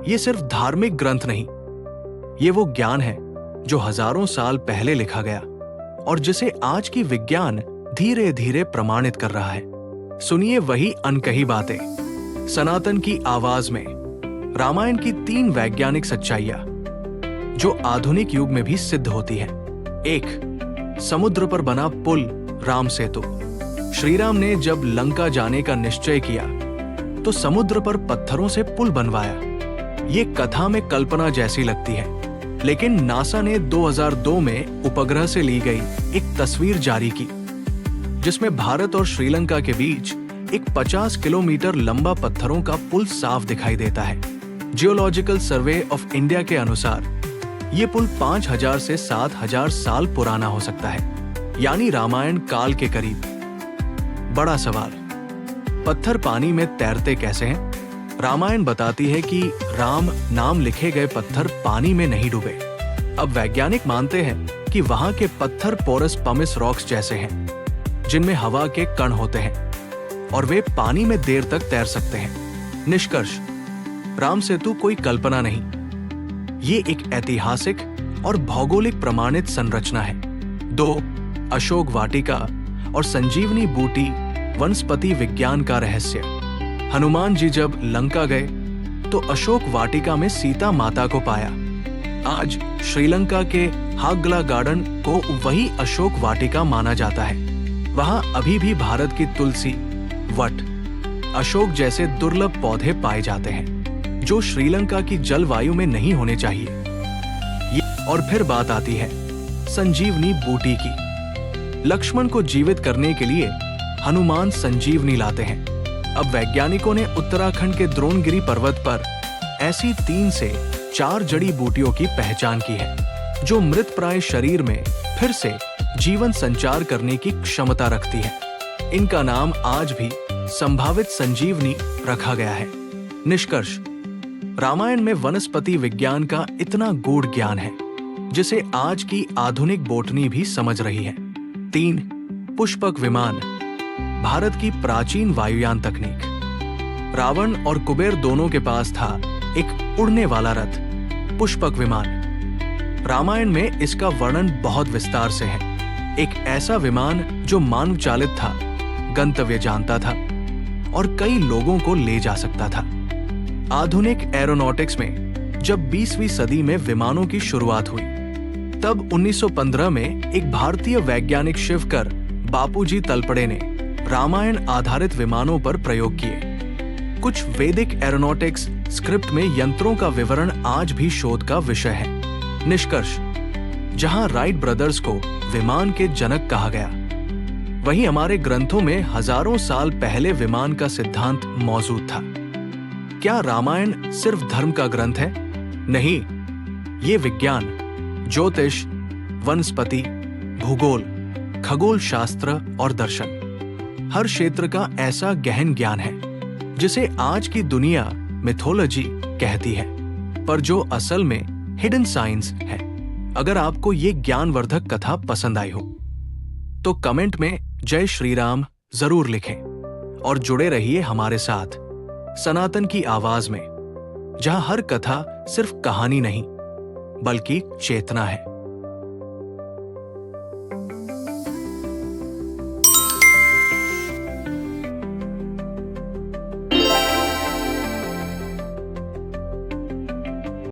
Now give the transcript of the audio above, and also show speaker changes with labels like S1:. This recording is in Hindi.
S1: ये सिर्फ धार्मिक ग्रंथ नहीं, ये वो ज्ञान है जो हजारों साल पहले लिखा गया और जिसे आज की विज्ञान धीरे धीरे प्रमाणित कर रहा है। सुनिए वही अनकही बातें सनातन की आवाज में, रामायण की 3 वैज्ञानिक सच्चाइयां जो आधुनिक युग में भी सिद्ध होती हैं। 1. समुद्र पर बना पुल राम सेतु। श्री राम ने जब लंका जाने का निश्चय किया तो समुद्र पर पत्थरों से पुल बनवाया। ये कथा में कल्पना जैसी लगती है, लेकिन नासा ने 2002 में उपग्रह से ली गई एक तस्वीर जारी की जिसमें भारत और श्रीलंका के बीच एक 50 किलोमीटर लंबा पत्थरों का पुल साफ दिखाई देता है। जियोलॉजिकल सर्वे ऑफ इंडिया के अनुसार ये पुल 5000 से 7000 साल पुराना हो सकता है, यानी रामायण काल के करीब। बड़ा सवाल, पत्थर पानी में तैरते कैसे हैं? रामायण बताती है कि राम नाम लिखे गए पत्थर पानी में नहीं डूबे। अब वैज्ञानिक मानते हैं कि वहां के पत्थर पोरस पमिस रॉक्स जैसे हैं, जिनमें हवा के कण होते हैं और वे पानी में देर तक तैर सकते हैं। निष्कर्ष, राम सेतु कोई कल्पना नहीं, ये एक ऐतिहासिक और भौगोलिक प्रमाणित संरचना है। 2. अशोक वाटिका और संजीवनी बूटी वनस्पति विज्ञान का रहस्य। हनुमान जी जब लंका गए तो अशोक वाटिका में सीता माता को पाया। आज श्रीलंका के हागला गार्डन को वही अशोक वाटिका माना जाता है। वहां अभी भी भारत की तुलसी, वट, अशोक जैसे दुर्लभ पौधे पाए जाते हैं जो श्रीलंका की जलवायु में नहीं होने चाहिए। और फिर बात आती है संजीवनी बूटी की। लक्ष्मण को जीवित करने के लिए हनुमान संजीवनी लाते हैं। अब वैज्ञानिकों ने उत्तराखंड के द्रोणगिरी पर्वत पर ऐसी 3 से 4 जड़ी बूटियों की पहचान की है जो मृतप्राय शरीर में फिर से जीवन संचार करने की क्षमता रखती है। इनका नाम आज भी संभावित संजीवनी रखा गया है। निष्कर्ष, रामायण में वनस्पति विज्ञान का इतना गूढ़ ज्ञान है जिसे आज की आधुनिक बोटनी भी समझ रही है। 3. पुष्पक विमान, भारत की प्राचीन वायुयान तकनीक। रावण और कुबेर दोनों के पास था एक उड़ने वाला रथ, पुष्पक विमान। रामायण में इसका वर्णन बहुत विस्तार से है। एक ऐसा विमान जो मानव चालित था, गंतव्य जानता था और कई लोगों को ले जा सकता था। आधुनिक एरोनॉटिक्स में जब 20वीं सदी में विमानों की शुरुआत हुई, तब 1915 में एक भारतीय वैज्ञानिक शिवकर बापूजी तलपड़े ने रामायण आधारित विमानों पर प्रयोग किए। कुछ वैदिक एरोनॉटिक्स स्क्रिप्ट में यंत्रों का विवरण आज भी शोध का विषय है। निष्कर्ष, जहां राइट ब्रदर्स को विमान के जनक कहा गया, वहीं हमारे ग्रंथों में हजारों साल पहले विमान का सिद्धांत मौजूद था। क्या रामायण सिर्फ धर्म का ग्रंथ है? नहीं, ये विज्ञान, ज्योतिष, वनस्पति, भूगोल, खगोल शास्त्र और दर्शन, हर क्षेत्र का ऐसा गहन ज्ञान है जिसे आज की दुनिया मिथोलॉजी कहती है, पर जो असल में हिडन साइंस है। अगर आपको ये ज्ञानवर्धक कथा पसंद आई हो तो कमेंट में जय श्री राम जरूर लिखें और जुड़े रहिए हमारे साथ सनातन की आवाज में, जहां हर कथा सिर्फ कहानी नहीं बल्कि चेतना है।